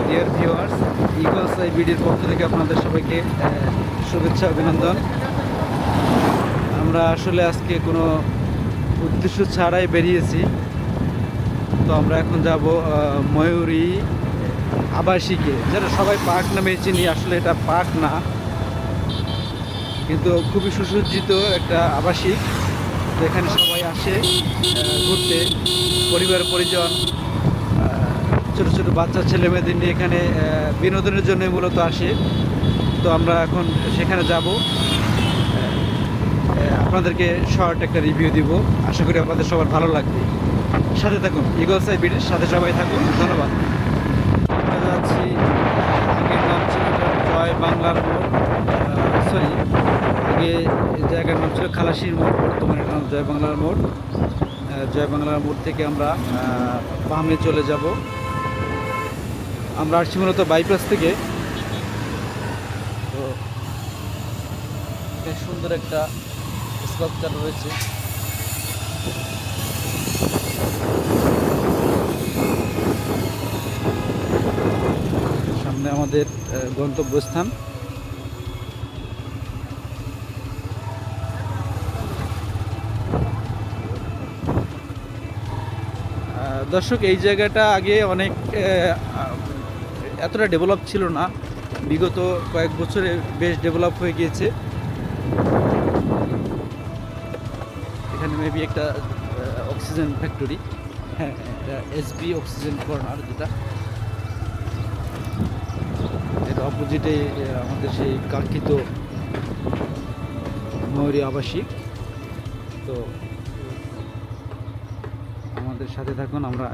Dear viewers, Eagles আইবিডির পক্ষ থেকে আপনাদের সবাইকে শুভেচ্ছা অভিনন্দন। আমরা আসলে আজকে কোনো উদ্দেশ্য ছাড়াই বেরিয়েছি। তো আমরা এখন যাব ময়ূরী আবাসিকে, যেটা সবাই পার্ক নামে চিনি। আসলে এটা পার্ক না, কিন্তু খুবই সুসজ্জিত একটা আবাসিক, যেখানে সবাই আসে ঘুরতে, পরিবার পরিজন, ছোটো ছোটো বাচ্চা ছেলে মেয়েদের নিয়ে এখানে বিনোদনের জন্য মূলত আসে। তো আমরা এখন সেখানে যাব, আপনাদেরকে শর্ট একটা রিভিউ দিব। আশা করি আপনাদের সবার ভালো লাগবে। সাথে থাকুন, ইগলস আইবিডির সাথে সবাই থাকুন। ধন্যবাদ। আমরা যাচ্ছি, আগের নাম ছিল জয় বাংলার মোড়, সরি, আগে জায়গার নাম ছিল খালাসির মোড়, বর্তমানে নাম জয় বাংলার মোড়। জয় বাংলার মোড় থেকে আমরা বামে চলে যাব। আমরা আসছি মূলত বাইপাস থেকে। তো বেশ সুন্দর একটা স্ট্রাকচার রয়েছে। সামনে আমাদের গন্তব্যস্থান। দর্শক, এই জায়গাটা আগে অনেক এতটা ডেভেলপ ছিল না, বিগত কয়েক বছরে বেশ ডেভেলপ হয়ে গিয়েছে। এখানে মেবি একটা অক্সিজেন ফ্যাক্টরি, হ্যাঁ, এটা এসবি অক্সিজেন কর্নার, যেটা এর অপোজিটে আমাদের সেই কাঙ্ক্ষিত ময়ূরী আবাসিক। তো আমাদের সাথে থাকুন। আমরা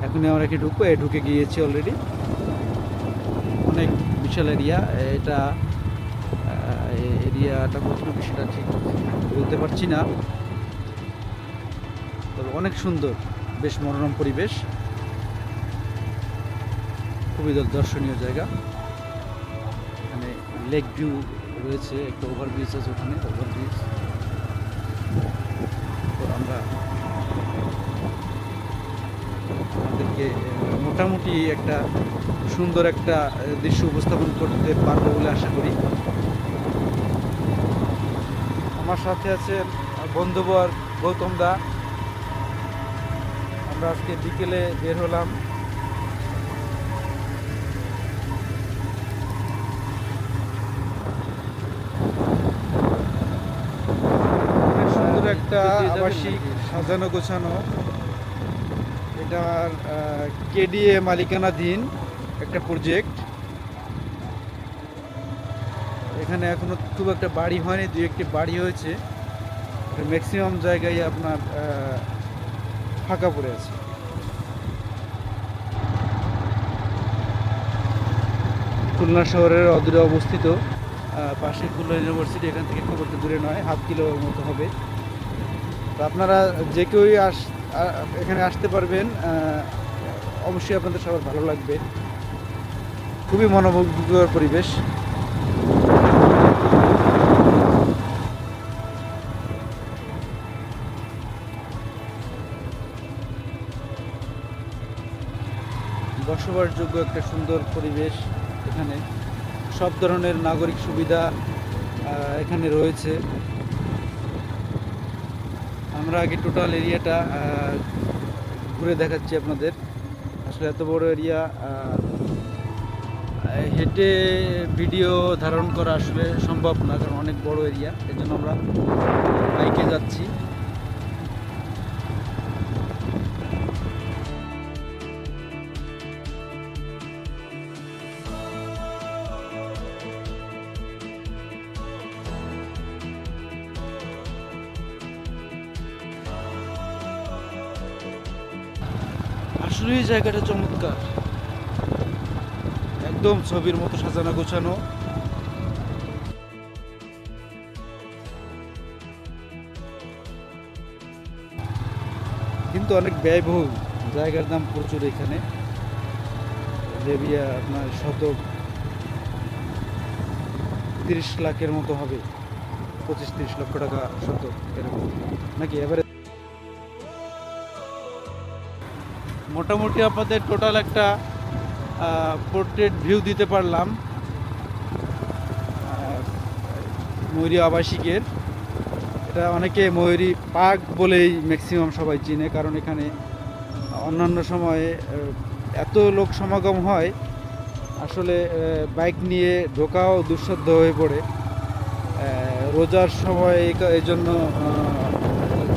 এখনই আমরা কি ঢুকে গিয়েছি অলরেডি। অনেক বিশাল এরিয়া এটা। এরিয়াটা কতটুকু সেটা ঠিক বলতে পারছি না, তবে অনেক সুন্দর, বেশ মনোরম পরিবেশ, খুবই দর্শনীয় জায়গা। এখানে লেক ভিউ রয়েছে, একটা ওভারব্রিজ আছে ওখানে, ওভারব্রিজ। তো আমরা আমাদেরকে মোটামুটি একটা সুন্দর একটা দৃশ্য উপস্থাপন করতে পারবো বলে আশা করি। আমার সাথে আছে বন্ধুবর গৌতম দা। আমরা আজকে বিকেলে বের হলাম। সুন্দর একটা আবাসিক, সাজানো গোছানো। এটার কেডিএ মালিকানাধীন একটা প্রজেক্ট। এখানে এখনো খুব একটা বাড়ি হয়নি, দুই একটি বাড়ি হয়েছে। ম্যাক্সিমাম জায়গায় আপনার ফাঁকা পড়ে আছে। খুলনা শহরের অদূরে অবস্থিত, পাশে খুলনা ইউনিভার্সিটি। এখান থেকে খুব একটা দূরে নয়, 1/2 কিলোর মতো হবে। তো আপনারা যে কেউই এখানে আসতে পারবেন। অবশ্যই আপনাদের সবার ভালো লাগবে। খুবই মনোমুগ্ধকর পরিবেশ। বসবাসযোগ্য একটা সুন্দর পরিবেশ। এখানে সব ধরনের নাগরিক সুবিধা এখানে রয়েছে। আমরা আগে টোটাল এরিয়াটা ঘুরে দেখাচ্ছি আপনাদের। আসলে এত বড় এরিয়া হেঁটে ভিডিও ধারণ করা আসলে সম্ভব না, কারণ অনেক বড় এরিয়া। এর জন্য আমরা বাইকে যাচ্ছি। আসলে এই জায়গাটা চমৎকার, একদম ছবির মতো সাজানো গোছানো। কিন্তু অনেক ব্যয়বহুল। জায়গার দাম প্রচুর এখানে। লেবিয়া আপনার শতক 30 লাখের মতো হবে, 25-30 লক্ষ টাকা শতক এরকম নাকি। এবারে মোটামুটি আপনাদের টোটাল একটা পোর্ট্রেট ভিউ দিতে পারলাম ময়ূরী আবাসিকের। এটা অনেকে ময়ূরী পার্ক বলেই ম্যাক্সিমাম সবাই চিনে, কারণ এখানে অন্যান্য সময়ে এত লোক সমাগম হয়, আসলে বাইক নিয়ে ঢোকাও দুঃসাধ্য হয়ে পড়ে। রোজার সময় এই জন্য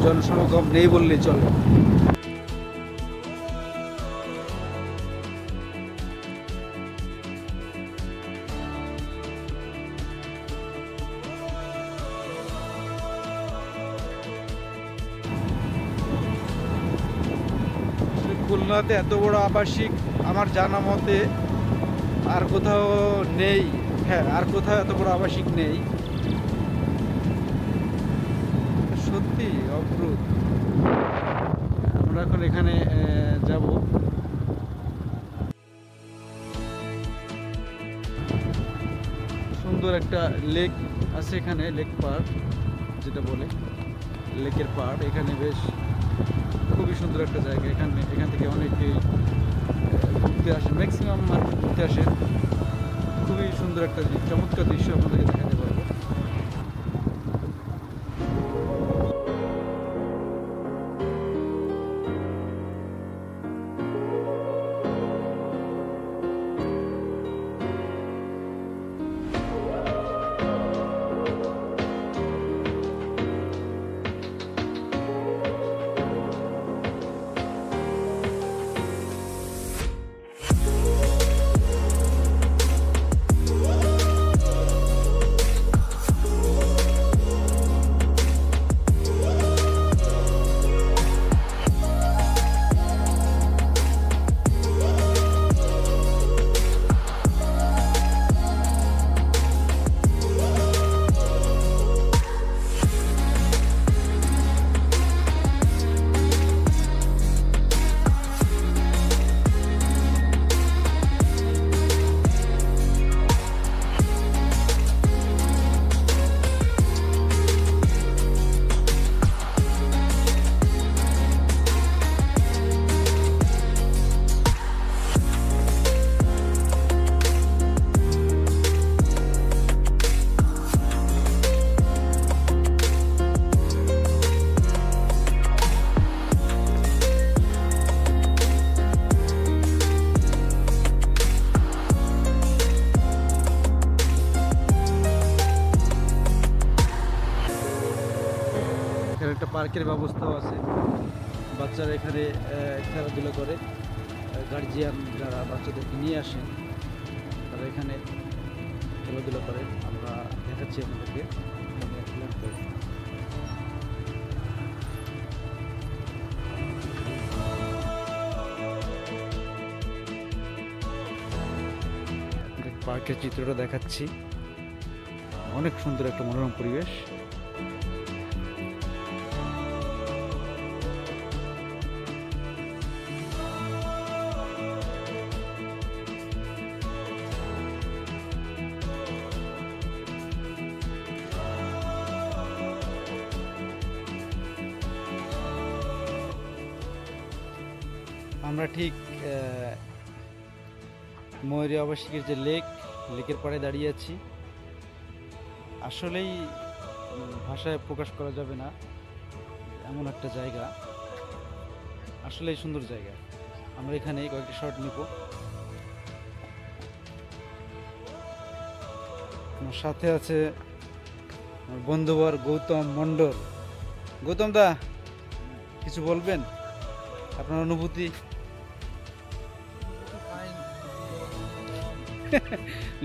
জনসমাগম নেই বললেই চলে। খুলনাতে এত বড় আবাসিক আমার জানা মতে আর কোথাও নেই। হ্যাঁ, আর কোথাও এত বড় আবাসিক নেই। সত্যি অদ্ভুত। আমরা এখন এখানে যাব। সুন্দর একটা লেক আছে এখানে, লেক পার্ক যেটা বলে, লেকের পাড়। এখানে বেশ খুবই সুন্দর একটা জায়গা। এখান থেকে অনেকেই ঘুরতে আসে, ম্যাক্সিমাম মানুষ ঘুরতে আসে। খুবই সুন্দর একটা চমৎকার দৃশ্য আপনাদেরকে দেখাতে পারবো। একটা পার্কের ব্যবস্থাও আছে। বাচ্চারা এখানে খেলাধুলা করে। গার্জিয়ান যারা বাচ্চাদেরকে নিয়ে আসেন তারা এখানে খেলাধুলা করে। আমরা দেখাচ্ছি আপনাদেরকে। পার্কের চিত্রটা দেখাচ্ছি। অনেক সুন্দর একটা মনোরম পরিবেশ। আমরা ঠিক ময়ূরী আবাসিকের যে লেকের পাড়ে দাঁড়িয়ে আছি। আসলেই ভাষায় প্রকাশ করা যাবে না এমন একটা জায়গা, আসলেই সুন্দর জায়গা। আমরা এখানে কয়েকটি শট নিব। আমার সাথে আছে আমার বন্ধুবর গৌতম মণ্ডল। গৌতম দা, কিছু বলবেন আপনার অনুভূতি?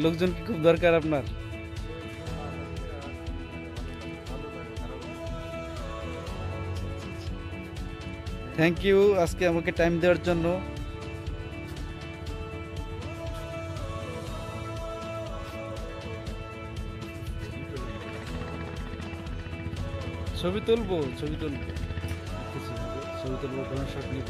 লোকজন কি খুব দরকার আপনার? থ্যাংক ইউ আজকে আমাকে টাইম দেওয়ার জন্য। ছবি তুলবো, ড্রোন শট নিব।